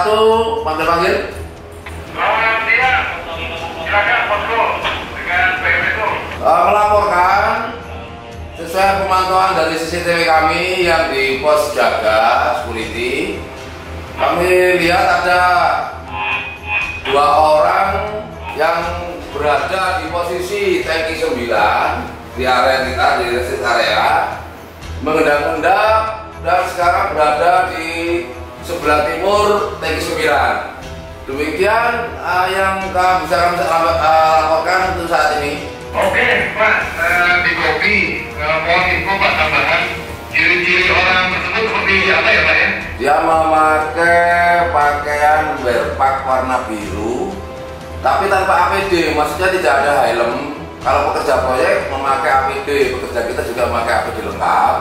1, panggil-panggil. Selamat siang. Silakan posko dengan PM itu. Melaporkan sesuai pemantauan dari CCTV kami yang di pos jaga security. Kami lihat ada 2 orang yang berada di posisi tanki 9 di area kita, di rest area, mengendap-endap dan sekarang berada di sebelah timur tanki 9. Demikian yang bisa kami laporkan untuk saat ini. Oke, Pak, di kopi mohon info Pak tambahan ciri-ciri orang tersebut seperti apa ya Pak ya? Dia memakai pakaian berpak warna biru, tapi tanpa APD, maksudnya tidak ada helm. Kalau pekerja proyek memakai APD, pekerja kita juga memakai APD lengkap.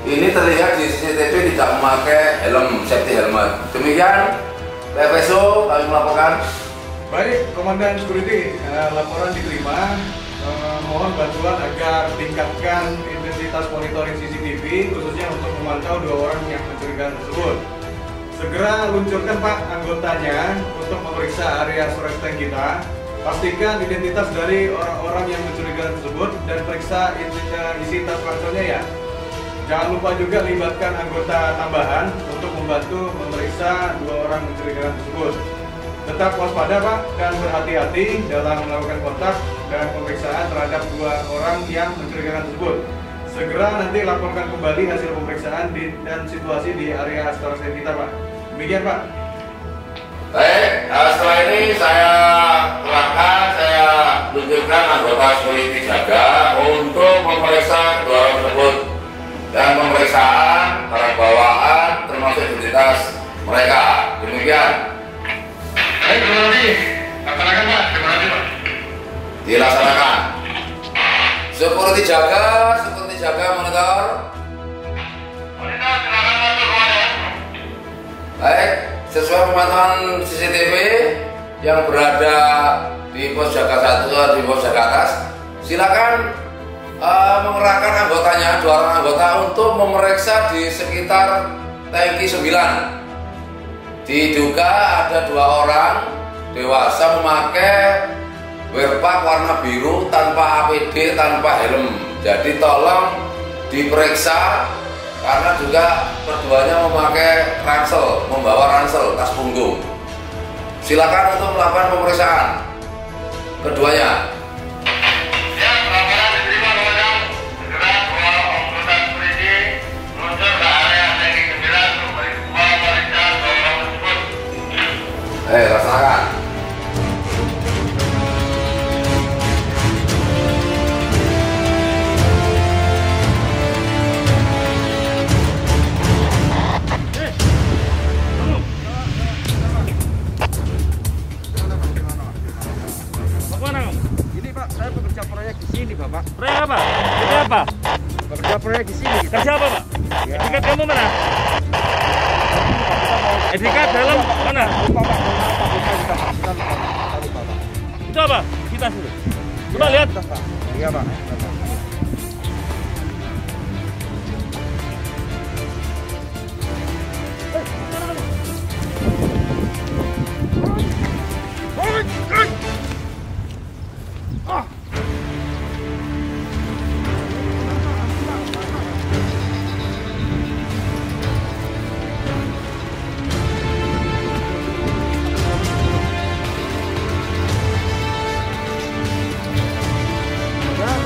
Ini terlihat di CCTV tidak memakai helm, safety helmet. Demikian, PFSO kami melaporkan. Baik, Komandan Security, laporan diterima. Mohon bantuan agar tingkatkan intensitas monitoring CCTV, khususnya untuk memantau 2 orang yang mencurigakan tersebut. Segera luncurkan Pak anggotanya untuk memeriksa area storage tank kita. Pastikan identitas dari orang-orang yang mencurigakan tersebut dan periksa isi tas ranselnya ya. Jangan lupa juga libatkan anggota tambahan untuk membantu memeriksa 2 orang mencurigakan tersebut. Tetap waspada Pak dan berhati-hati dalam melakukan kontak dan pemeriksaan terhadap 2 orang yang mencurigakan tersebut. Segera nanti laporkan kembali hasil pemeriksaan dan situasi di area storage kita Pak. Demikian Pak. Baik, setelah ini saya tunjukkan anggota security jaga untuk memeriksa 2 orang tersebut dan pemeriksaan barang bawaan termasuk identitas mereka. Demikian. Baik, terima kasih. Laksanakan Pak, terima kasih Pak. Dilaksanakan. Security jaga monitor. Monitor, silakan masuk Komandan. Baik, sesuai pemantauan CCTV yang berada di pos jaga 1 atau di pos jaga atas, silakan mengerahkan anggotanya, 2 orang anggota untuk memeriksa di sekitar tanki 9. Diduga ada 2 orang dewasa memakai werpak warna biru tanpa APD, tanpa helm. Jadi tolong diperiksa karena juga keduanya memakai ransel, membawa ransel tas punggung. Silakan untuk melakukan pemeriksaan keduanya. Ya, laporan diterima Komandan. Segera 2 anggota security meluncur ke area tanki 9 untuk memeriksa 2 orang tersebut. Laksanakan. Ini Pak, saya bekerja proyek di sini Bapak. Proyek apa? Itu apa? Bekerja proyek di sini. Kerja apa Pak? Ya. Etikat kamu mana? Etikat dalam mana? Lupa Pak, kita lupa Pak. Itu apa? Kita suruh. Coba lihat. Iya Pak.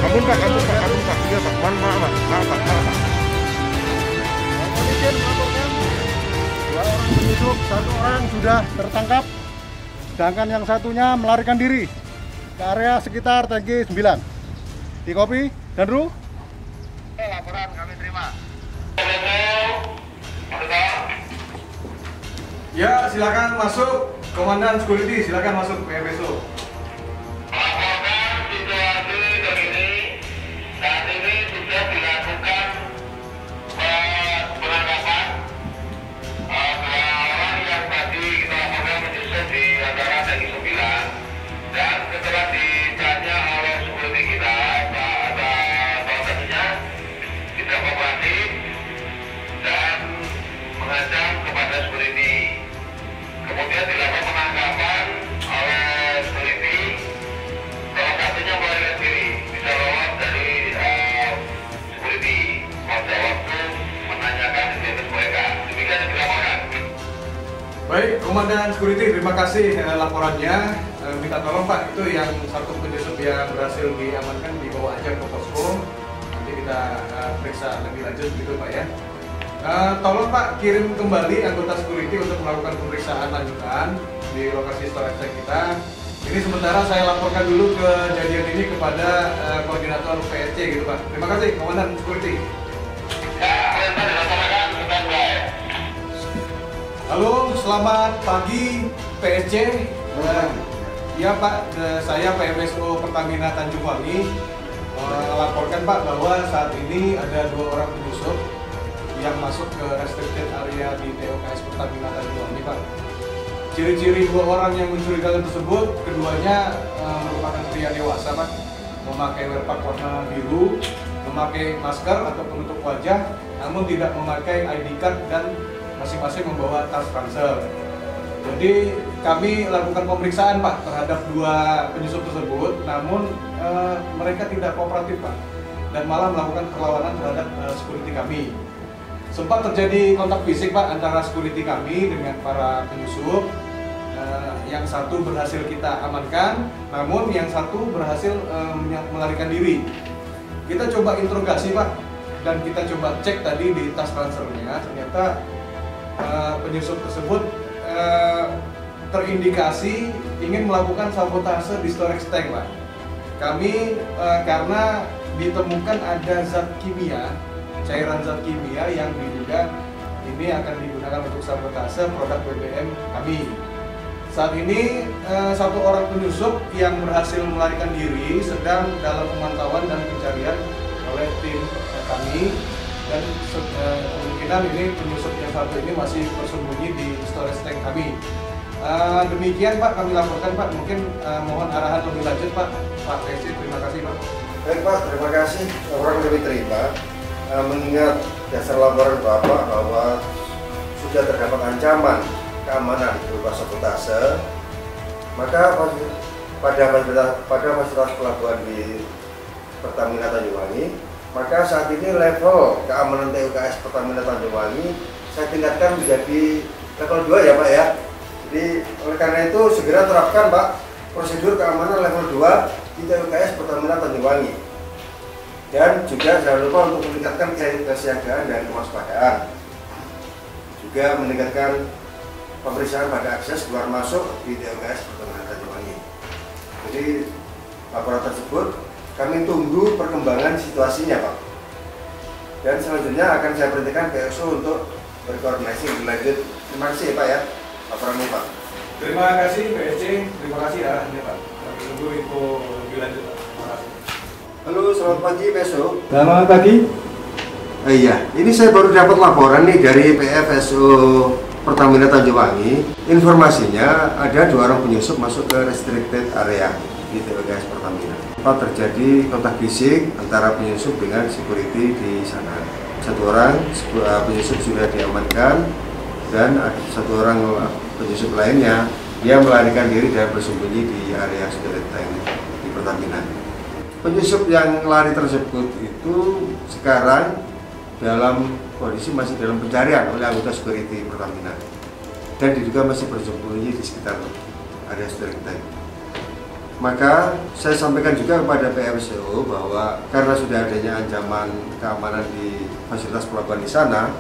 Ampun Pak. Iya Pak, maaf Pak. Izin melaporkan 2 orang penyusup, 1 orang sudah tertangkap, sedangkan yang satunya melarikan diri ke area sekitar tanki 9. Di kopi dan Ru. Laporan kami terima. Ya, silakan masuk. Komandan Security, silakan masuk PFSO. Laporkan situasi begini. Saat ini sudah dilakukan penangkapan 2 orang yang tadi kita laporkan menyusup di antara tanki 9. Dan setelah ditanya oleh security kita, ada salah satunya tidak kooperatif dan mengancam kepada security. Komandan Security, terima kasih laporannya. Minta tolong Pak, itu yang satu penyusup yang berhasil diamankan dibawa aja ke posko. Nanti kita periksa lebih lanjut gitu Pak ya. Tolong Pak kirim kembali anggota security untuk melakukan pemeriksaan lanjutan di lokasi storage tank kita. Ini sementara saya laporkan dulu kejadian ini kepada koordinator PSC gitu Pak. Terima kasih Komandan Security. Halo, selamat pagi PSC. Ya Pak, saya PMSO Pertamina Tanjung Wangi melaporkan Pak bahwa saat ini ada 2 orang penyusup yang masuk ke restricted area di TOKS Pertamina Tanjung Wangi Pak. Ciri-ciri 2 orang yang mencurigakan tersebut, keduanya merupakan pria dewasa Pak, memakai wearpack warna biru, memakai masker atau penutup wajah, namun tidak memakai ID card dan masing-masing membawa tas ransel. Jadi kami lakukan pemeriksaan Pak terhadap 2 penyusup tersebut, namun mereka tidak kooperatif Pak dan malah melakukan perlawanan terhadap security kami. Sempat terjadi kontak fisik Pak antara security kami dengan para penyusup. Yang satu berhasil kita amankan, namun yang satu berhasil melarikan diri. Kita coba interogasi Pak dan kita coba cek tadi di tas ranselnya, ternyata penyusup tersebut terindikasi ingin melakukan sabotase di storage tank Pak. Kami karena ditemukan ada zat kimia, cairan zat kimia yang diduga ini akan digunakan untuk sabotase produk BBM kami. Saat ini 1 orang penyusup yang berhasil melarikan diri sedang dalam pemantauan dan pencarian oleh tim kami, dan kemungkinan ini penyusup yang satu ini masih bersembunyi di storage tank kami. Demikian Pak kami laporkan Pak, mungkin mohon arahan lebih lanjut Pak. Pak PSC, terima kasih Pak. Baik Pak, terima kasih laporan kami terima. Mengingat dasar laporan Bapak bahwa sudah terdapat ancaman keamanan berupa sabotase, maka pada fasilitas pelabuhan di Pertamina Tanjung Wangi, maka saat ini level keamanan TOKS Pertamina Tanjung Wangi saya tingkatkan menjadi level 2 ya Pak ya. Jadi oleh karena itu segera terapkan Pak prosedur keamanan level 2 di TOKS Pertamina Tanjung Wangi. Dan juga jangan lupa untuk meningkatkan kesiagaan dan kewaspadaan. Juga meningkatkan pemeriksaan pada akses keluar masuk di TOKS Pertamina Tanjung Wangi. Jadi laporan tersebut kami tunggu perkembangan situasinya Pak. Dan selanjutnya akan saya perintahkan PSO untuk berkoordinasi lebih lanjut. Terima kasih Pak ya laporannya Pak. Terima kasih PSC, terima kasih arahannya Pak. Kami tunggu info lebih lanjut Pak. Terima kasih. Halo, selamat pagi PSO. Selamat pagi. Iya, ini saya baru dapat laporan nih dari PFSO Pertamina Tanjung Wangi. Informasinya ada 2 orang penyusup masuk ke restricted area di TOKS Pertamina. Terjadi kontak fisik antara penyusup dengan security di sana. 1 orang penyusup sudah diamankan dan ada 1 orang penyusup lainnya dia melarikan diri dan bersembunyi di area storage tank di Pertamina. Penyusup yang lari tersebut itu sekarang dalam kondisi masih dalam pencarian oleh anggota security Pertamina dan diduga masih bersembunyi di sekitar area storage tank. Maka saya sampaikan juga kepada PMSO bahwa karena sudah adanya ancaman keamanan di fasilitas pelabuhan di sana,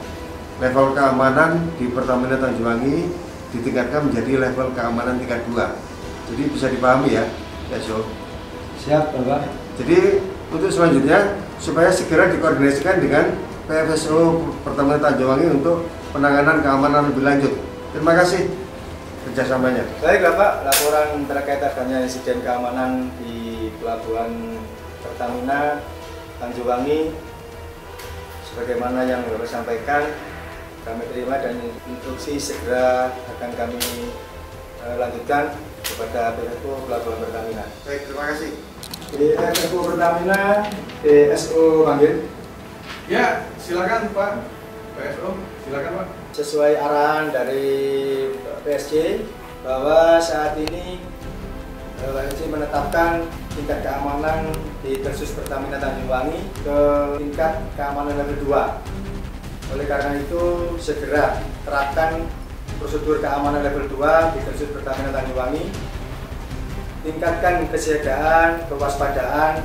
level keamanan di Pertamina Tanjung Wangi ditingkatkan menjadi level keamanan tingkat 2. Jadi bisa dipahami ya, PMSO. Siap Bapak. Jadi untuk selanjutnya supaya segera dikoordinasikan dengan PFSO Pertamina Tanjung Wangi untuk penanganan keamanan lebih lanjut. Terima kasih kerjasamanya. Baik Bapak, laporan terkait adanya insiden keamanan di Pelabuhan Pertamina Tanjung Wangi sebagaimana yang Bapak sampaikan kami terima dan instruksi segera akan kami lanjutkan kepada PFSO Pelabuhan Pertamina. Baik, terima kasih. PFSO Pertamina, PSO panggil. Ya, silakan Pak. PSO, silakan Pak. Sesuai arahan dari PSC bahwa saat ini PSC menetapkan tingkat keamanan di Tersus Pertamina Tanjung Wangi ke tingkat keamanan level 2. Oleh karena itu segera terapkan prosedur keamanan level 2 di Dirjen Pertamina Tanjungwangi. Tingkatkan kesiagaan, kewaspadaan,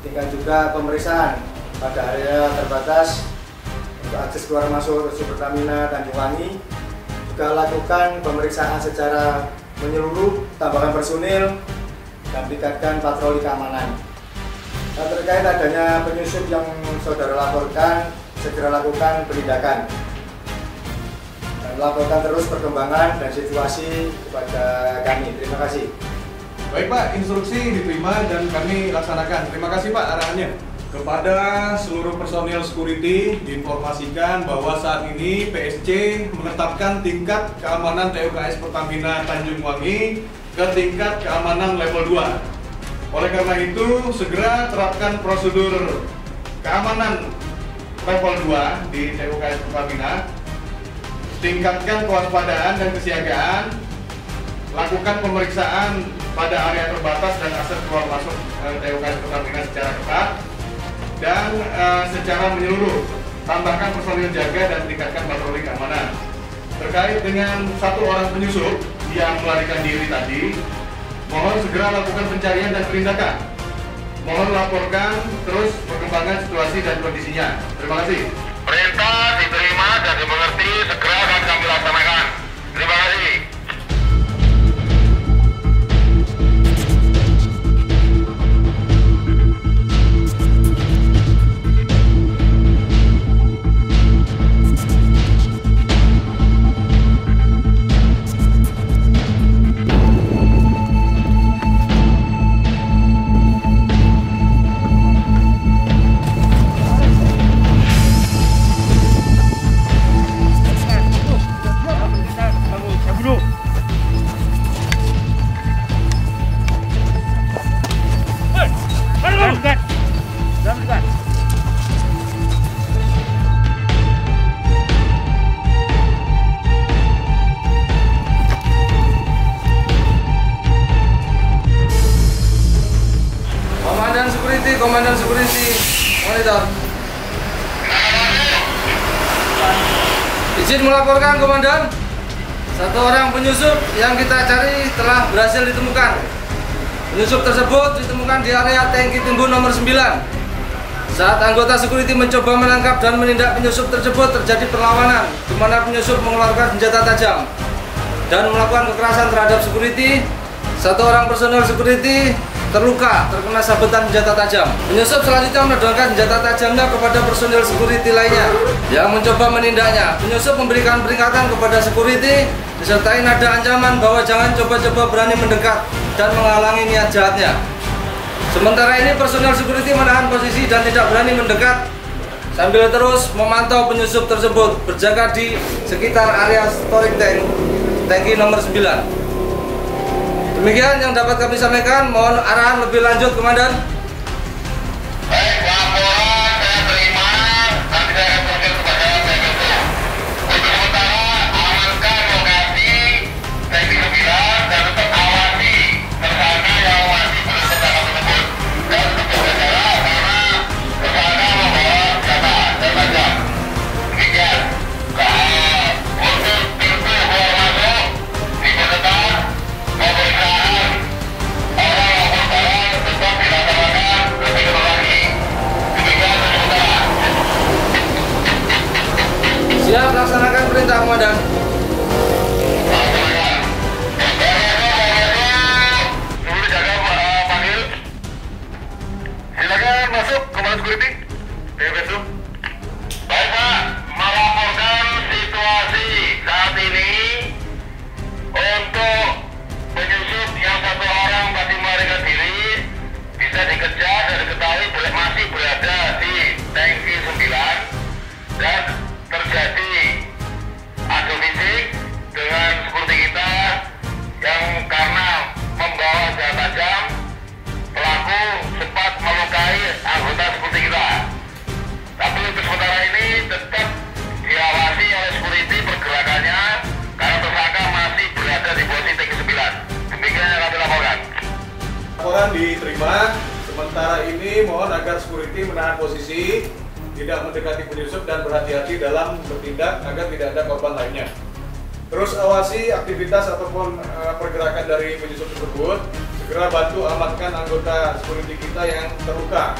tingkat juga pemeriksaan pada area terbatas untuk akses keluar masuk Dirjen Pertamina Tanjungwangi. Juga lakukan pemeriksaan secara menyeluruh, tambahkan personil, dan tingkatkan patroli keamanan. Dan terkait adanya penyusup yang saudara laporkan, segera lakukan penindakan. Dan laporkan terus perkembangan dan situasi kepada kami. Terima kasih. Baik Pak, instruksi diterima dan kami laksanakan. Terima kasih Pak arahannya. Kepada seluruh personil security diinformasikan bahwa saat ini PSC menetapkan tingkat keamanan TUKS Pertamina Tanjungwangi ke tingkat keamanan level 2. Oleh karena itu, segera terapkan prosedur keamanan level 2 di TUKS Pertamina. Tingkatkan kewaspadaan dan kesiagaan. Lakukan pemeriksaan pada area terbatas dan akses keluar masuk TUKS Pertamina secara ketat dan secara menyeluruh. Tambahkan personil jaga dan tingkatkan patroli keamanan. Terkait dengan satu orang penyusup yang melarikan diri tadi, mohon segera lakukan pencarian dan penindakan. Mohon laporkan terus perkembangan situasi dan kondisinya. Terima kasih. Perintah diterima dan dimengerti, segera akan kami laksanakan. Terima kasih. Komandan security monitor. Izin melaporkan komandan, satu orang penyusup yang kita cari telah berhasil ditemukan. Penyusup tersebut ditemukan di area tangki timbun nomor 9. Saat anggota security mencoba menangkap dan menindak penyusup tersebut, terjadi perlawanan di mana penyusup mengeluarkan senjata tajam dan melakukan kekerasan terhadap security. Satu orang personel security terluka terkena sabetan senjata tajam. Penyusup selanjutnya menodongkan senjata tajamnya kepada personil security lainnya yang mencoba menindaknya. Penyusup memberikan peringatan kepada security disertai nada ancaman bahwa jangan coba-coba berani mendekat dan menghalangi niat jahatnya. Sementara ini personil security menahan posisi dan tidak berani mendekat sambil terus memantau penyusup tersebut berjaga di sekitar area storing tank tangki nomor 9. Demikian yang dapat kami sampaikan. Mohon arahan lebih lanjut, Komandan. Baik, laporan saya terima. Nanti saya akan proses kepada PSO. Untuk sementara, amankan lokasi tangki 9 dan tetap awasi tersangka yang masih belum tertangkap tersebut. Dan tetap berjaga karena tersangka membawa senjata tajam. Demikian. Untuk pintu keluar masuk diperketat. Pemeriksaan orang-orang barang tetap dilaksanakan lebih ketat lagi. Demikian sementara. Siap, laksanakan perintah, Komandan. Laksanakan. Seluruh jaga panggil. Silakan masuk Komandan Security. PSO. Baik Pak, melaporkan situasi saat ini untuk penyusup yang satu orang masih melarikan diri bisa dikejar dan diketahui masih berada di tangki 9 dan terjadi adu fisik dengan security kita yang karena membawa senjata tajam pelaku sempat melukai anggota security kita. Tapi untuk sementara ini tetap diawasi oleh security pergerakannya karena tersangka masih berada di posisi tangki 9. Demikian yang kami laporkan. Laporan diterima. Sementara ini mohon agar security menahan posisi, tidak mendekati penyusup dan berhati-hati dalam bertindak agar tidak ada korban lainnya. Terus awasi aktivitas ataupun pergerakan dari penyusup tersebut. Segera bantu amankan anggota security kita yang terluka.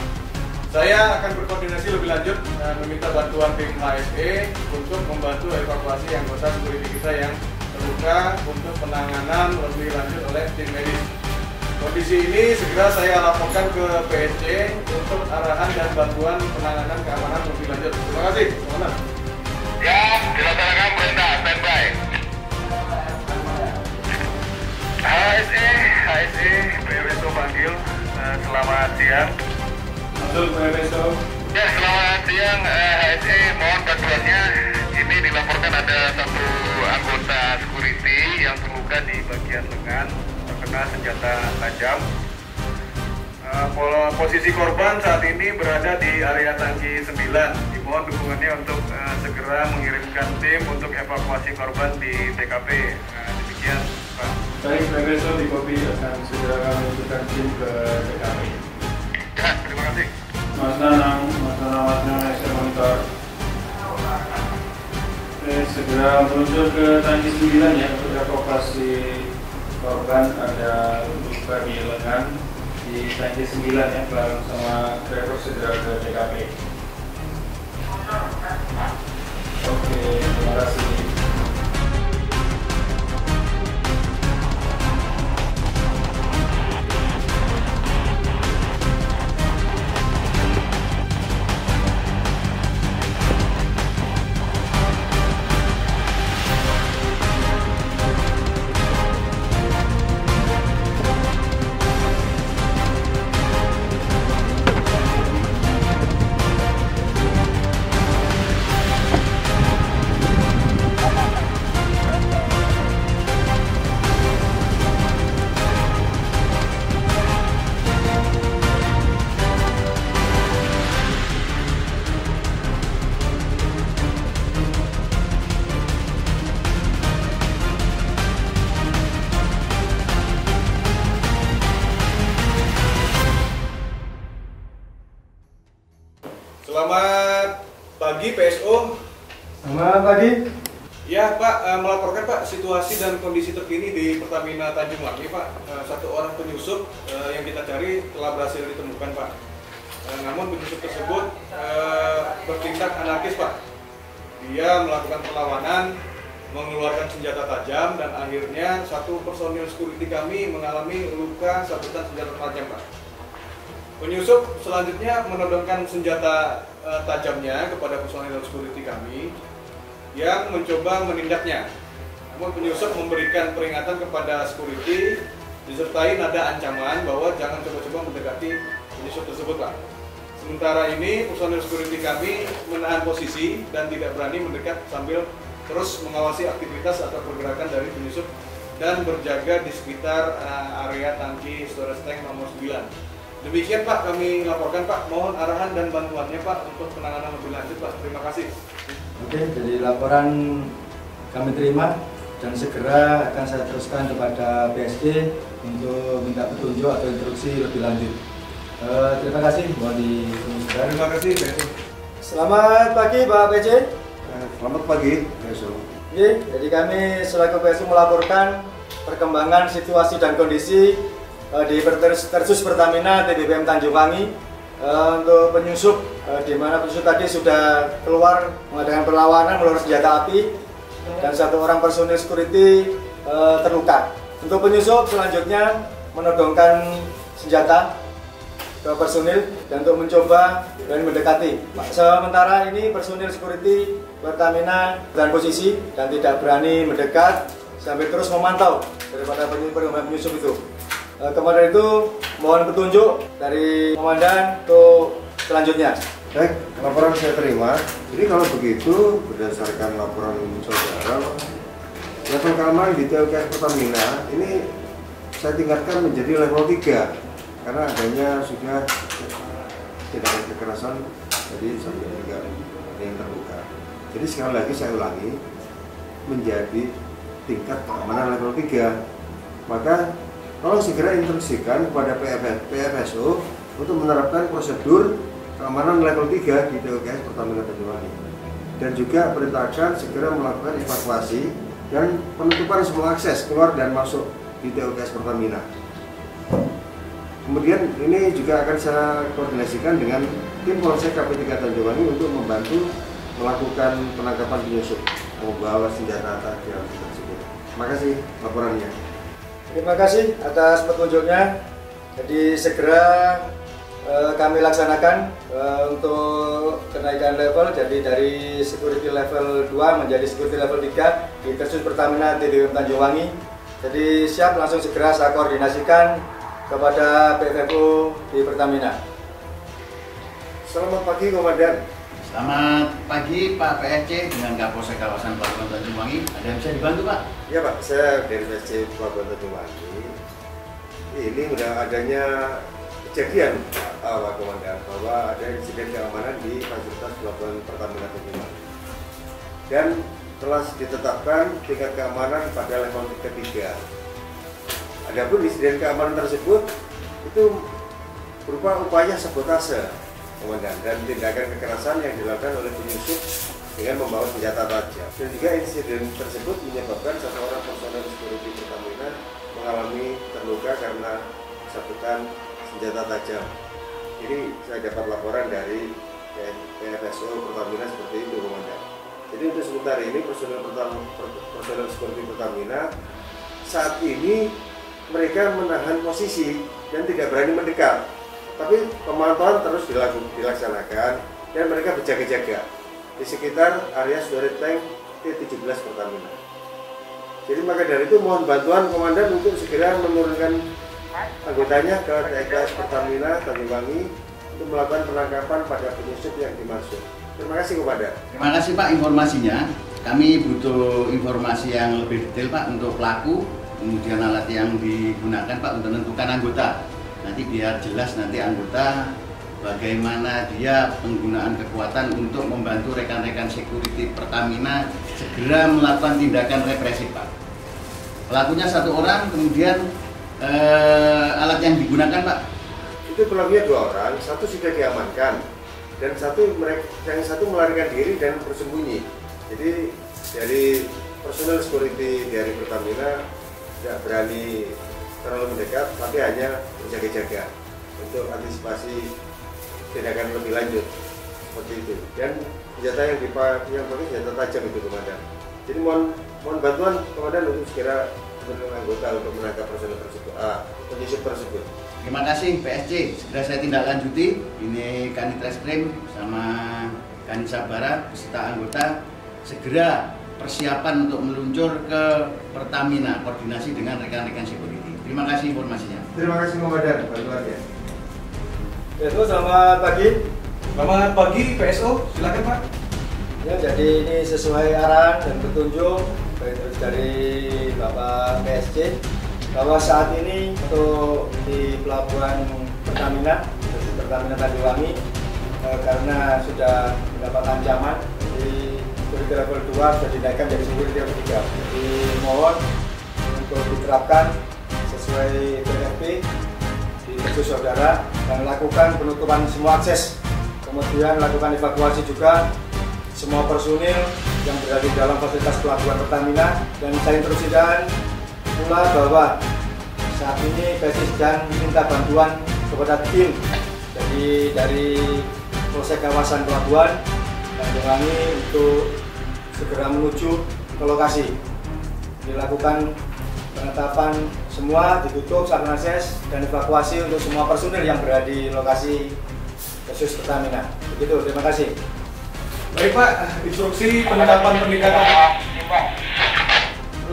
Saya akan berkoordinasi lebih lanjut meminta bantuan tim HSE untuk membantu evakuasi anggota security kita yang terluka untuk penanganan lebih lanjut oleh tim medis. Kondisi ini segera saya laporkan ke PSC untuk arahan dan bantuan penanganan keamanan lebih lanjut. Terima kasih. Komandan. Ya, dilaksanakan perintah, standby. HSE, PFSO panggil. Selamat siang. Masuk PFSO. Ya, selamat siang HSE, mohon bantuannya. Ini dilaporkan ada satu anggota security yang terluka di bagian lengan, terkena senjata tajam. Posisi korban saat ini berada di area tangki 9. Dimohon dukungannya untuk segera mengirimkan tim untuk evakuasi korban di TKP. Demikian, Pak. Baik, PFSO di kopi akan segera kami menunjukkan tim ke TKP. Ya, terima kasih. Mas Nanang monitor. Segera meluncur ke tangki 9 ya untuk evakuasi korban. Ada luka di lengan di tangki 9 ya, bareng sama driver segera ke TKP. Oke, terima kasih. Selamat pagi PSO. Selamat pagi. Ya Pak, melaporkan Pak situasi dan kondisi terkini di Pertamina Tanjung Wangi Pak. Satu orang penyusup yang kita cari telah berhasil ditemukan Pak. Namun penyusup tersebut bertindak anarkis Pak. Dia melakukan perlawanan, mengeluarkan senjata tajam, dan akhirnya satu personil security kami mengalami luka sabetan senjata tajam Pak. Penyusup selanjutnya menodongkan senjata tajamnya kepada personil security kami yang mencoba menindaknya. Namun penyusup memberikan peringatan kepada security disertai nada ancaman bahwa jangan coba-coba mendekati penyusup tersebut Pak. Sementara ini personil security kami menahan posisi dan tidak berani mendekat sambil terus mengawasi aktivitas atau pergerakan dari penyusup dan berjaga di sekitar area tangki storage tank nomor 9. Demikian Pak, kami laporkan Pak. Mohon arahan dan bantuannya Pak untuk penanganan lebih lanjut Pak. Terima kasih. Oke, jadi laporan kami terima dan segera akan saya teruskan kepada BSD untuk minta petunjuk atau instruksi lebih lanjut. Terima kasih, mohon diperhatikan. Terima kasih BSD. Selamat pagi Pak PJ. Selamat pagi, PSO. Jadi kami selaku PSU melaporkan perkembangan situasi dan kondisi di Tersus Pertamina TBBM Tanjung Wangi untuk penyusup, di mana penyusup tadi sudah keluar mengadakan perlawanan melawan senjata api dan satu orang personil security terluka. Untuk penyusup selanjutnya menodongkan senjata ke personil dan untuk mencoba dan mendekati. Sementara ini personil security Pertamina dan posisi dan tidak berani mendekat sampai terus memantau daripada penyusup itu. Kemudian itu mohon petunjuk dari komandan untuk selanjutnya. Baik, laporan saya terima. Jadi kalau begitu, berdasarkan laporan saudara, level keamanan di TOKS Pertamina ini saya tingkatkan menjadi level 3 karena adanya sudah tindakan kekerasan, jadi sampai juga ada yang terluka. Jadi sekali lagi saya ulangi, menjadi tingkat keamanan level 3. Maka tolong segera instruksikan kepada PFSO untuk menerapkan prosedur keamanan level 3 di TOKS Pertamina Tanjung Wangi. Dan juga perintahkan segera melakukan evakuasi dan penutupan semua akses keluar dan masuk di TOKS Pertamina. Kemudian ini juga akan saya koordinasikan dengan tim Polsek KP3 Tanjungwangi untuk membantu melakukan penangkapan penyusup membawa senjata tajam tersebut. Terima kasih laporannya. Terima kasih atas petunjuknya. Jadi segera kami laksanakan untuk kenaikan level, jadi dari security level 2 menjadi security level 3 di Kursus Pertamina TDW Tanjungwangi. Jadi siap, langsung segera saya koordinasikan kepada PFFU di Pertamina. Selamat pagi Komandan. Selamat pagi Pak PSC dengan Kapolsek Kawasan Pelabuhan Tanjungwangi. Ada yang bisa dibantu Pak? Ya Pak, saya dari PSC Pelabuhan Tanjungwangi. Ini sudah adanya kejadian Pak Komandan bahwa ada insiden keamanan di fasilitas Pelabuhan Pertamina Tanjungwangi. Dan telah ditetapkan tingkat keamanan pada level ketiga. Adapun insiden keamanan tersebut itu berupa upaya sabotase, Komandan, dan tindakan kekerasan yang dilakukan oleh penyusup dengan membawa senjata tajam. Dan juga insiden tersebut menyebabkan satu orang personel security Pertamina mengalami terluka karena sabetan senjata tajam. Ini saya dapat laporan dari PFSO Pertamina seperti itu, Komandan. Jadi untuk sementara ini personel security Pertamina saat ini mereka menahan posisi dan tidak berani mendekat, tapi pemantauan terus dilaksanakan dan mereka berjaga-jaga di sekitar area storage tank T17 Pertamina. Jadi maka dari itu mohon bantuan Komandan untuk segera menurunkan anggotanya ke TKS Pertamina Tanjungwangi untuk melakukan penangkapan pada penyusup yang dimaksud. Terima kasih Komandan. Terima kasih Pak informasinya. Kami butuh informasi yang lebih detail Pak untuk pelaku, kemudian alat yang digunakan Pak untuk menentukan anggota. Nanti biar jelas nanti anggota bagaimana dia penggunaan kekuatan untuk membantu rekan-rekan security Pertamina segera melakukan tindakan represif Pak. Pelakunya satu orang, kemudian alat yang digunakan Pak? Itu pelakunya 2 orang, satu sudah diamankan dan yang satu melarikan diri dan bersembunyi. Jadi dari personel security dari Pertamina tidak berani terlalu mendekat, tapi hanya berjaga-jaga untuk antisipasi tindakan lebih lanjut seperti itu. Dan senjata yang pakai senjata tajam itu Komandan. Jadi mohon bantuan Komandan untuk segera menurunkan anggota untuk menangkap personel tersebut, penyusup tersebut. Terima kasih PSC, segera saya tindak lanjuti. Ini Kanit Reskrim sama Kanit Sabara beserta anggota segera persiapan untuk meluncur ke Pertamina, koordinasi dengan rekan-rekan security. Terima kasih informasinya. Terima kasih Komandan bantuannya. PSO selamat pagi. Selamat pagi PSO, silakan Pak. Ya, jadi ini sesuai arahan dan petunjuk dari Bapak PSC bahwa saat ini untuk di Pelabuhan Pertamina Tanjungwangi karena sudah mendapat ancaman di security level 2 sudah dinaikkan dari security level 3. Jadi mohon untuk diterapkan sesuai PFP di khusus saudara dan lakukan penutupan semua akses, kemudian lakukan evakuasi juga semua personil yang berada di dalam fasilitas Pelabuhan Pertamina. Dan saya instruksikan pula bahwa saat ini PSC sedang minta bantuan kepada tim dari Polsek Kawasan Pelabuhan Tanjungwangi untuk segera menuju ke lokasi. Dilakukan penetapan semua, ditutup saluran akses dan evakuasi untuk semua personil yang berada di lokasi khusus Pertamina. Begitu, terima kasih. Baik Pak, instruksi penetapan peningkatan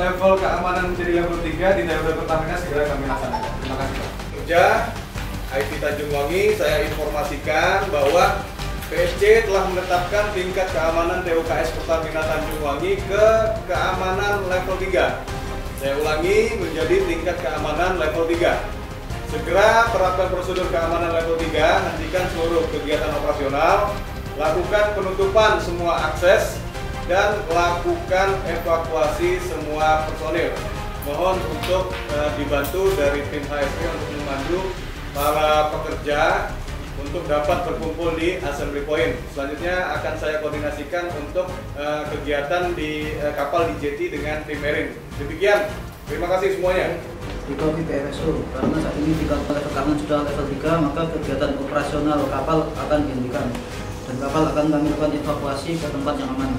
level keamanan menjadi level 3 di TDW Pertamina segera kami laksanakan. Terima kasih Pak. Kerja IT Tanjungwangi, saya informasikan bahwa PSC telah menetapkan tingkat keamanan TOKS Pertamina Tanjungwangi ke keamanan level 3. Saya ulangi, menjadi tingkat keamanan level 3. Segera terapkan prosedur keamanan level 3, hentikan seluruh kegiatan operasional, lakukan penutupan semua akses, dan lakukan evakuasi semua personil. Mohon untuk dibantu dari tim HSP untuk memandu para pekerja untuk dapat berkumpul di assembly point. Selanjutnya akan saya koordinasikan untuk kegiatan di kapal di jetty dengan tim Marine. Demikian, terima kasih semuanya. Di Kopi PFSO, karena saat ini di kapal level keamanan sudah level 3, maka kegiatan operasional kapal akan dihentikan dan kapal akan kami lakukan evakuasi ke tempat yang aman.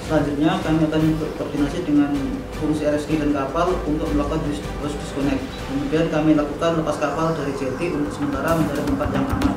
Selanjutnya kami akan berkoordinasi dengan fungsi RSG dan kapal untuk melakukan disconnect. Kemudian kami lakukan lepas kapal dari jetty untuk sementara mencari tempat yang aman.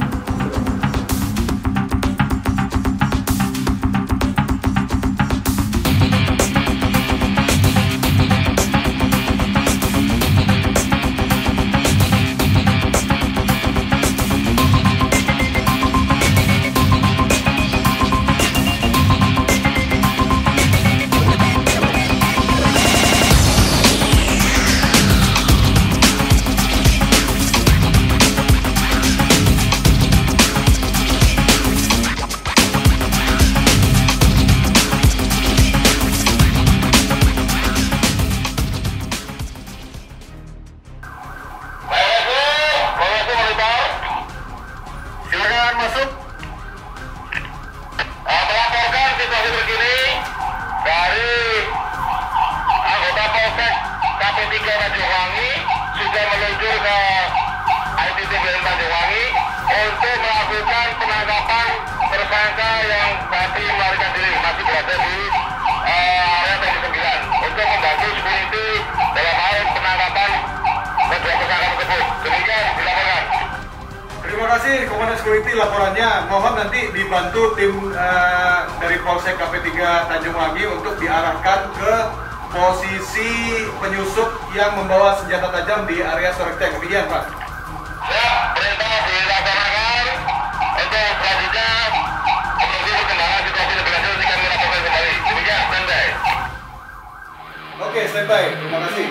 Untuk melakukan penangkapan tersangka yang masih melarikan diri, masih berada di area Tanjung 9 untuk membantu security dalam hal penangkapan kedua tersangka tersebut. Demikian dilaporkan. Terima kasih Komandan Security laporannya. Mohon nanti dibantu tim dari Polsek KP3 Tanjung Wangi untuk diarahkan ke posisi penyusup yang membawa senjata tajam di area storage tank. Demikian, Pak. Ya, perintah dilaksanakan. Untuk selanjutnya menunggu perkembangan situasi lebih lanjut jika kami laporkan kembali. Demikian, standby. Oke, standby. Terima kasih.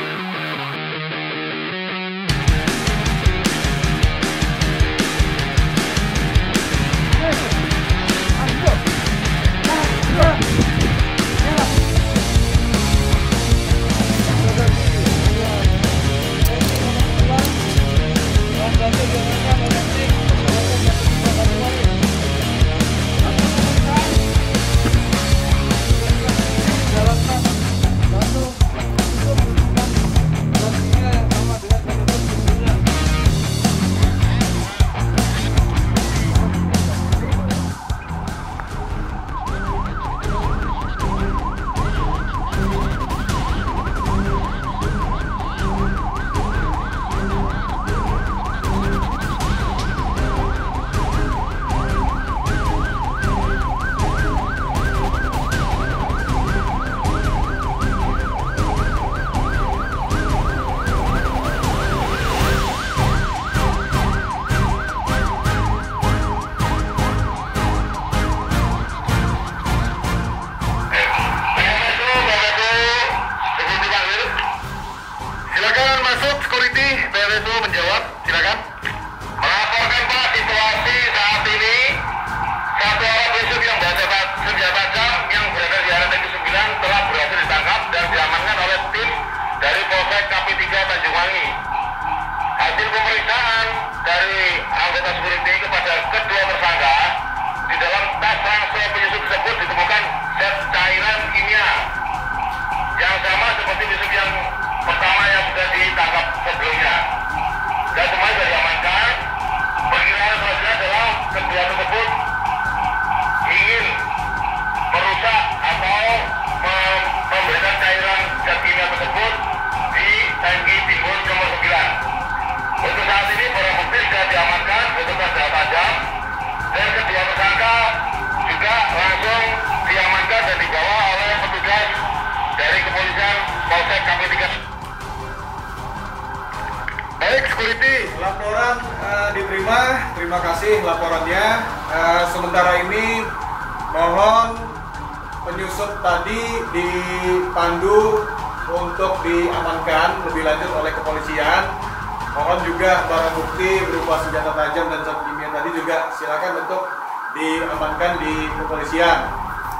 Hasil pemeriksaan dari anggota security kepada kedua tersangka, di dalam tas ransel penyusup tersebut ditemukan zat cairan kimia yang sama seperti penyusup yang pertama yang sudah ditangkap sebelumnya. Dan semuanya sudah diamankan. Perkiraan selanjutnya adalah kedua tersebut ingin merusak atau memberikan cairan zat kimia tersebut di tangki timbun nomor 9. Untuk saat ini barang bukti sudah diamankan beserta senjata tajam, dan kedua tersangka juga langsung diamankan dan dibawa oleh petugas dari kepolisian Polsek KP3. Baik, security, laporan diterima. Terima kasih laporannya. Sementara ini mohon penyusup tadi dipandu untuk diamankan lebih lanjut oleh kepolisian. Mohon juga barang bukti berupa senjata tajam dan zat kimia tadi juga silakan untuk diamankan di kepolisian.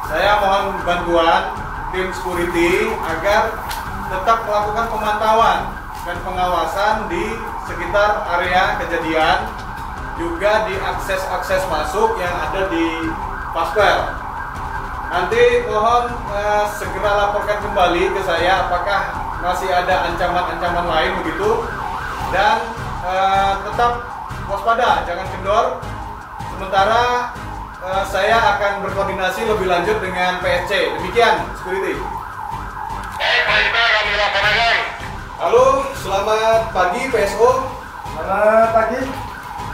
Saya mohon bantuan tim security agar tetap melakukan pemantauan dan pengawasan di sekitar area kejadian juga di akses masuk yang ada di Paspel. Nanti mohon segera laporkan kembali ke saya apakah masih ada ancaman-ancaman lain begitu, dan tetap waspada, jangan kendor. Sementara saya akan berkoordinasi lebih lanjut dengan PSC. Demikian, security. Halo, selamat pagi PSO. Selamat pagi.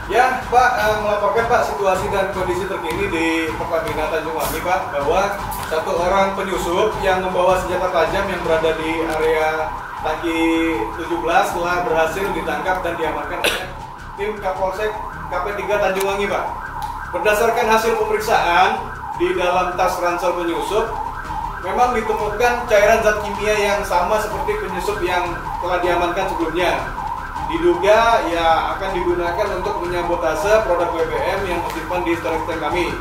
Ya Pak, melaporkan Pak situasi dan kondisi terkini di Pertamina Tanjungwangi Pak, bahwa satu orang penyusup yang membawa senjata tajam yang berada di area tangki 17 telah berhasil ditangkap dan diamankan oleh tim Kapolsek KP3 Tanjungwangi Pak. Berdasarkan hasil pemeriksaan di dalam tas ransel penyusup, memang ditemukan cairan zat kimia yang sama seperti penyusup yang telah diamankan sebelumnya. Diduga ya akan digunakan untuk menyabotase produk BBM yang disimpan di storage tank kami.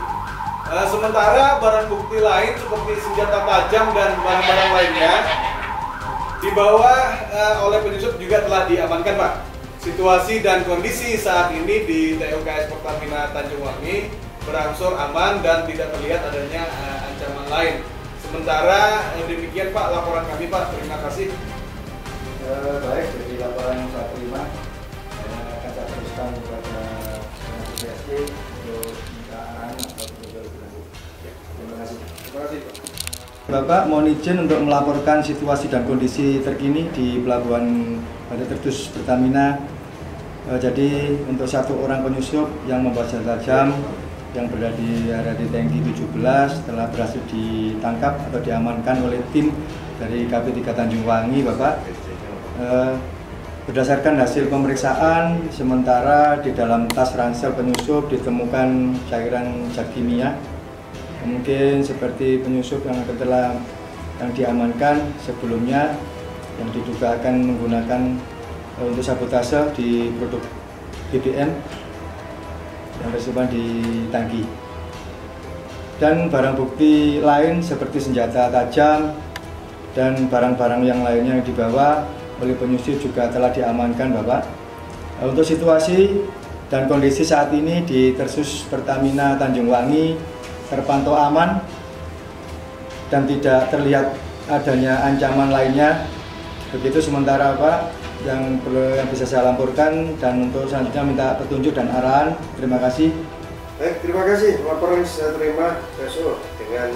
Sementara barang bukti lain seperti senjata tajam dan barang-barang lainnya dibawa oleh penyusup juga telah diamankan Pak. Situasi dan kondisi saat ini di TUKS Pertamina Tanjungwangi berangsur aman dan tidak terlihat adanya ancaman lain. Sementara demikian Pak laporan kami Pak, terima kasih. Baik, dari laporan yang saya terima akan saya teruskan kepada PSC untuk minta arahan atau lebih lanjut. Terima kasih. Terima kasih Pak. Bapak mohon izin untuk melaporkan situasi dan kondisi terkini di Pelabuhan Batu Terdus Pertamina. Jadi untuk satu orang penyusup yang membawa senjata tajam yang berada di area di tangki 17 telah berhasil ditangkap atau diamankan oleh tim dari KP3 Tanjungwangi Bapak. Berdasarkan hasil pemeriksaan sementara di dalam tas ransel penyusup ditemukan cairan zat kimia, mungkin seperti penyusup yang diamankan sebelumnya yang diduga akan menggunakan untuk sabotase di produk BBM yang tersimpan di tangki, dan barang bukti lain seperti senjata tajam dan barang-barang yang lainnya yang dibawa oleh penyusup juga telah diamankan Bapak. Untuk situasi dan kondisi saat ini di Tersus Pertamina Tanjungwangi terpantau aman dan tidak terlihat adanya ancaman lainnya. Begitu sementara Pak yang bisa saya laporkan, dan untuk selanjutnya minta petunjuk dan arahan. Terima kasih. Baik, terima kasih. Laporan saya terima besok dengan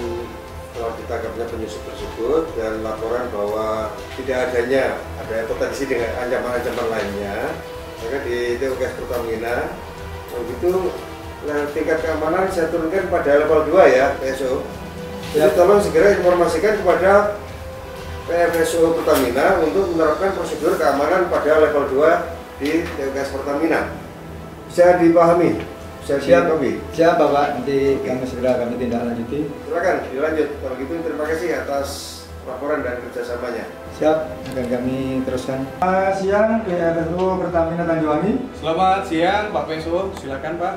telah ditangkapnya penyusup tersebut dan laporan bahwa tidak adanya potensi dengan ancaman-ancaman lainnya. Maka di TUKS Pertamina begitu tingkat keamanan saya turunkan pada level 2 ya PSO. Jadi tolong segera informasikan kepada PFSO Pertamina untuk menerapkan prosedur keamanan pada level 2 di TUKS Pertamina. Bisa dipahami? Siap Bapak, nanti kami tindak lanjuti. Silakan dilanjut. Kalau gitu terima kasih atas laporan dan kerjasamanya. Siap, akan kami teruskan. Selamat siang PFSO Pertamina Tanjungwangi. Selamat siang Pak PSO, silakan Pak.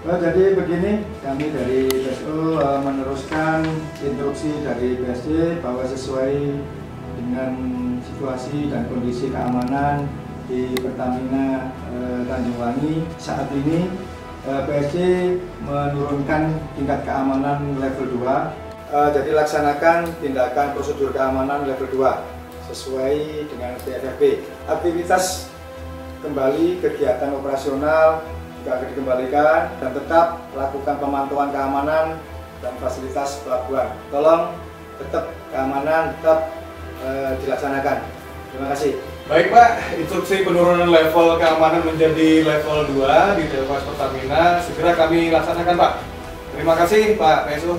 Jadi begini, kami dari PSO meneruskan instruksi dari PSC bahwa sesuai dengan situasi dan kondisi keamanan di Pertamina Tanjungwangi saat ini, PSC menurunkan tingkat keamanan level 2. Jadi laksanakan tindakan prosedur keamanan level 2 sesuai dengan TFFP. Aktivitas kembali kegiatan operasional juga akan dikembalikan dan tetap lakukan pemantauan keamanan dan fasilitas pelabuhan. Tolong tetap keamanan tetap dilaksanakan. Terima kasih. Baik Pak, instruksi penurunan level keamanan menjadi level 2 di TUKS Pertamina segera kami laksanakan Pak. Terima kasih Pak PSO.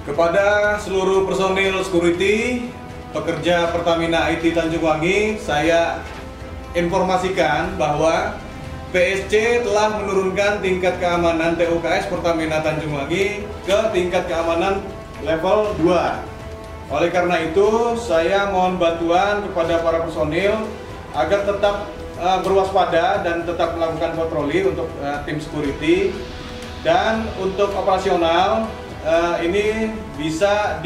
Kepada seluruh personil security pekerja Pertamina IT Tanjungwangi, saya informasikan bahwa PSC telah menurunkan tingkat keamanan TUKS Pertamina Tanjungwangi ke tingkat keamanan level 2. Oleh karena itu, saya mohon bantuan kepada para personil agar tetap berwaspada dan tetap melakukan patroli untuk tim security. Dan untuk operasional, ini bisa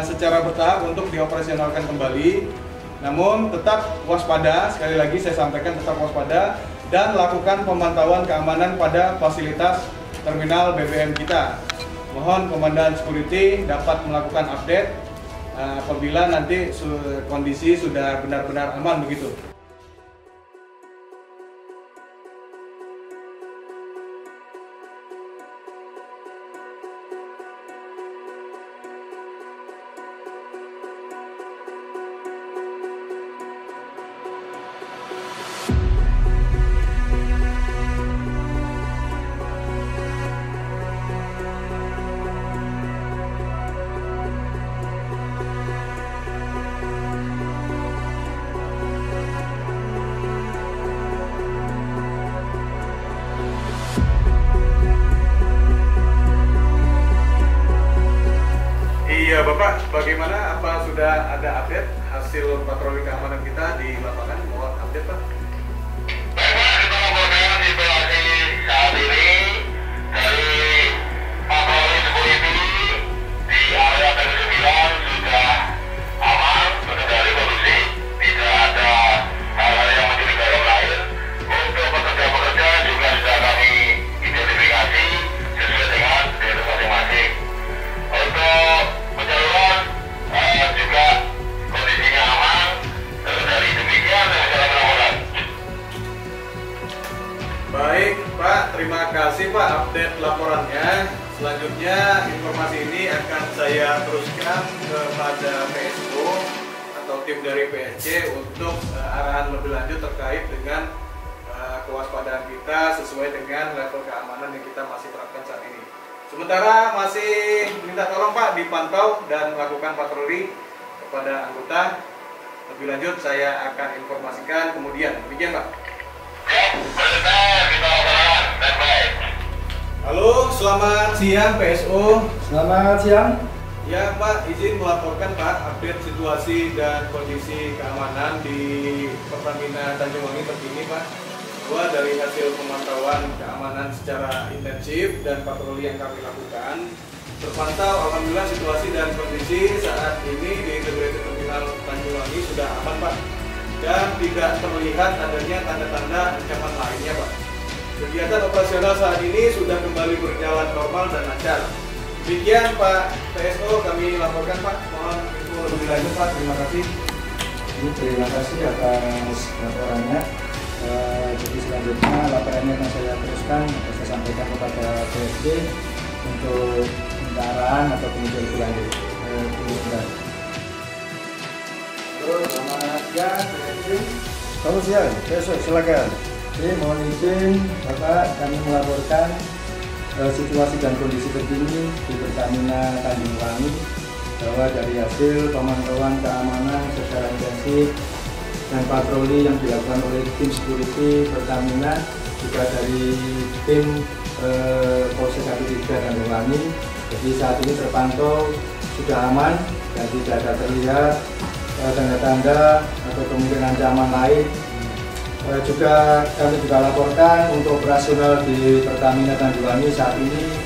secara bertahap untuk dioperasionalkan kembali. Namun tetap waspada, sekali lagi saya sampaikan tetap waspada dan lakukan pemantauan keamanan pada fasilitas terminal BBM kita. Mohon Komandan Security dapat melakukan update apabila nanti kondisi sudah benar-benar aman begitu. Iya Bapak, bagaimana? Apa sudah ada update hasil patroli keamanan kita di lapangan? Mohon update Pak. Bapak, kita laporkan situasi saat ini dari patroli security di area TP9 sudah aman, terkendali kondusif, tidak ada hal-hal yang mencurigakan yang lain. Untuk pekerja-pekerja juga sudah kami identifikasi sesuai dengan daerah masing-masing. Untuk penyaluran juga kondisinya aman. Dari demikian yang saya laporkan. Baik Pak, terima kasih Pak update laporannya. Selanjutnya informasi ini akan saya teruskan kepada PSO atau tim dari PSC untuk arahan lebih lanjut terkait dengan kewaspadaan kita sesuai dengan level keamanan yang kita masih terapkan saat ini. Sementara masih minta tolong Pak dipantau dan lakukan patroli kepada anggota. Lebih lanjut saya akan informasikan kemudian. Demikian Pak. Halo, selamat siang PSO. Selamat siang. Ya Pak, izin melaporkan Pak update situasi dan kondisi keamanan di Pertamina Tanjungwangi terkini Pak. Bahwa dari hasil pemantauan keamanan secara intensif dan patroli yang kami lakukan, terpantau alhamdulillah situasi dan kondisi saat ini di Integrated Terminal Tanjungwangi sudah aman Pak, dan tidak terlihat adanya tanda-tanda ancaman lainnya Pak. Kegiatan operasional saat ini sudah kembali berjalan normal dan lancar. Demikian Pak PSO kami laporkan Pak. Mohon info lebih lanjut Pak. Terima kasih. Terima kasih atas laporannya. Jadi selanjutnya laporannya akan saya teruskan, saya sampaikan kepada PSD untuk arahan atau peninjauan lebih lanjut. Tunggu sebentar. Halo, selamat siang PSD. Selamat siang, besok silakan. Oke, mohon izin Bapak, kami melaporkan situasi dan kondisi terkini di Pertamina Tanjungwangi bahwa dari hasil pemantauan keamanan secara intensif dan patroli yang dilakukan oleh tim security Pertamina juga dari tim Polsek 13 Tanjungwangi, jadi saat ini terpantau sudah aman dan tidak ada terlihat tanda-tanda atau kemungkinan ancaman lain. Juga kami juga laporkan untuk operasional di Pertamina Tanjungwangi saat ini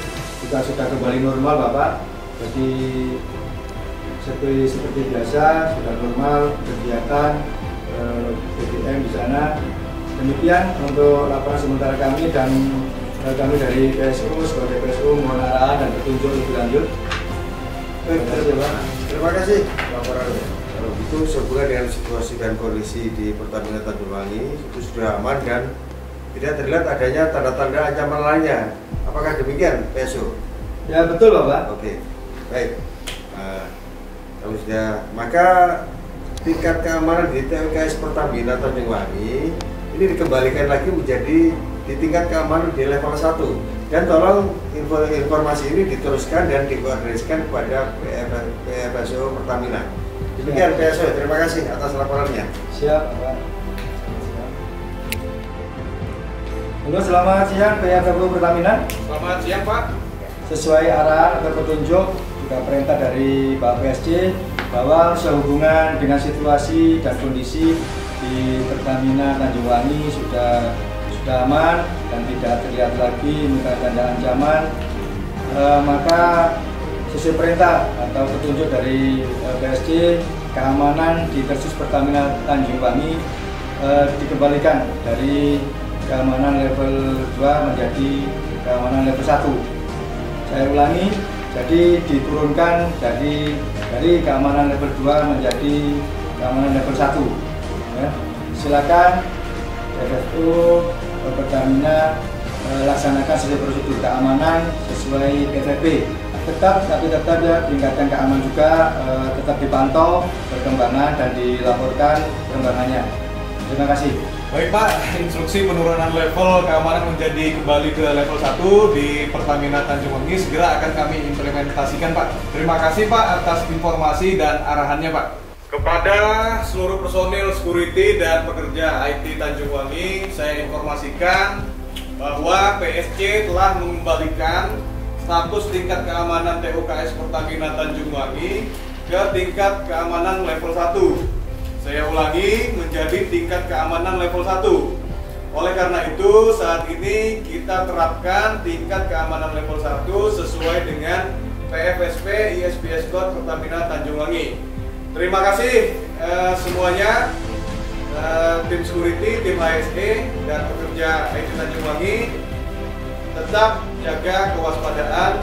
juga sudah kembali normal Bapak, jadi seperti biasa sudah normal kegiatan BBM di sana. Demikian untuk laporan sementara kami, dan kami dari PSU sebagai PSU mohon arahan dan petunjuk lebih lanjut. Terima kasih laporannya. Kalau gitu sehubungan dengan situasi dan kondisi di Pertamina Tanjungwangi itu sudah aman dan tidak terlihat adanya tanda-tanda ancaman lainnya. Apakah demikian PSU? Ya betul Bapak. Oke, baik. Kalau sudah, maka tingkat keamanan di TWKS Pertamina Tanjungwangi ini dikembalikan lagi menjadi di tingkat keamanan di level 1, dan tolong informasi ini diteruskan dan dikoordinasikan kepada PFSO Pertamina. Demikian PSO, terima kasih atas laporannya. Siap Pak. Halo, selamat siang PFSO Pertamina. Selamat siang Pak. Sesuai arahan atau petunjuk juga perintah dari Pak PSC bahwa sehubungan dengan situasi dan kondisi di Pertamina Tanjungwangi sudah aman dan tidak terlihat lagi tanda ancaman, maka sesuai perintah atau petunjuk dari PSC, keamanan di Tersus Pertamina Tanjungwangi dikembalikan dari keamanan level 2 menjadi keamanan level 1. Saya ulangi, jadi diturunkan dari keamanan level 2 menjadi keamanan level 1. Ya. Silakan PFSO Pertamina laksanakan sesuai prosedur keamanan sesuai PTP. Tetap ya tingkatkan keamanan juga, tetap dipantau perkembangan dan dilaporkan perkembangannya. Terima kasih. Baik Pak, instruksi penurunan level keamanan menjadi kembali ke level 1 di Pertamina Tanjungwangi segera akan kami implementasikan Pak. Terima kasih Pak atas informasi dan arahannya Pak. Kepada seluruh personil security dan pekerja IT Tanjungwangi, saya informasikan bahwa PSC telah mengembalikan status tingkat keamanan TOKS Pertamina Tanjungwangi ke tingkat keamanan level 1. Saya ulangi, menjadi tingkat keamanan level 1. Oleh karena itu, saat ini kita terapkan tingkat keamanan level 1 sesuai dengan PFSP ISPS Code Pertamina Tanjungwangi. Terima kasih semuanya, tim security, tim HSE, dan pekerja IT Tanjungwangi. Tetap jaga kewaspadaan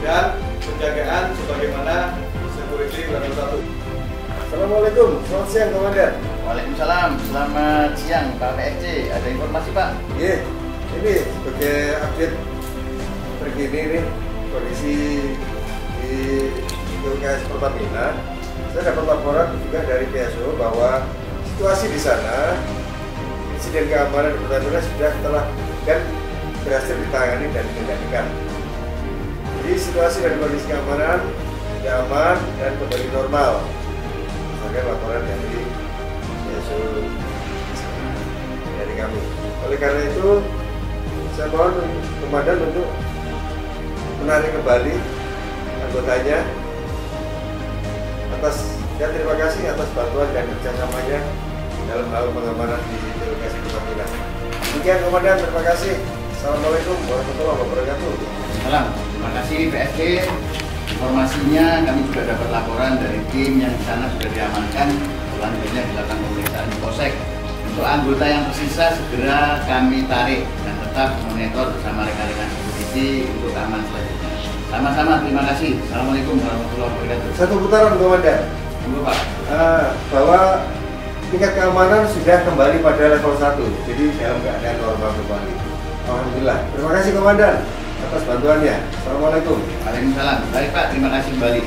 dan penjagaan sebagaimana security level 1. Assalamualaikum, selamat siang Komandan. Waalaikumsalam, selamat siang Pak PSC. Ada informasi Pak? Iya, ini sebagai update terkini nih kondisi di TOKS Pertamina. Saya dapat laporan juga dari PSO bahwa situasi di sana, insiden keamanan di Pertamina sudah telah dan berhasil ditangani dan dikendalikan. Jadi situasi dan kondisi keamanan sudah aman dan kembali normal. Berdasarkan laporan dari PSO dari kami. Oleh karena itu, saya mohon Komandan untuk menarik kembali anggotanya. Dan terima kasih atas bantuan dan kerjasamanya dalam hal pengamanan di TOKS Pertamina. Demikian Komandan, terima kasih. Assalamualaikum warahmatullahi wabarakatuh. Salam, terima kasih PSC. Informasinya kami juga dapat laporan dari tim yang di sana sudah diamankan. Selanjutnya dilakukan pemeriksaan di Polsek. Untuk anggota yang tersisa segera kami tarik dan tetap monitor bersama rekan-rekan security untuk keamanan selanjutnya. Sama-sama, terima kasih. Assalamualaikum warahmatullahi wabarakatuh. Satu putaran Komandan. Tunggu Pak. Bahwa tingkat keamanan sudah kembali pada level 1, jadi dalam keadaan normal kembali. Alhamdulillah. Terima kasih Komandan atas bantuannya. Assalamualaikum. Waalaikumsalam. Baik Pak, terima kasih kembali.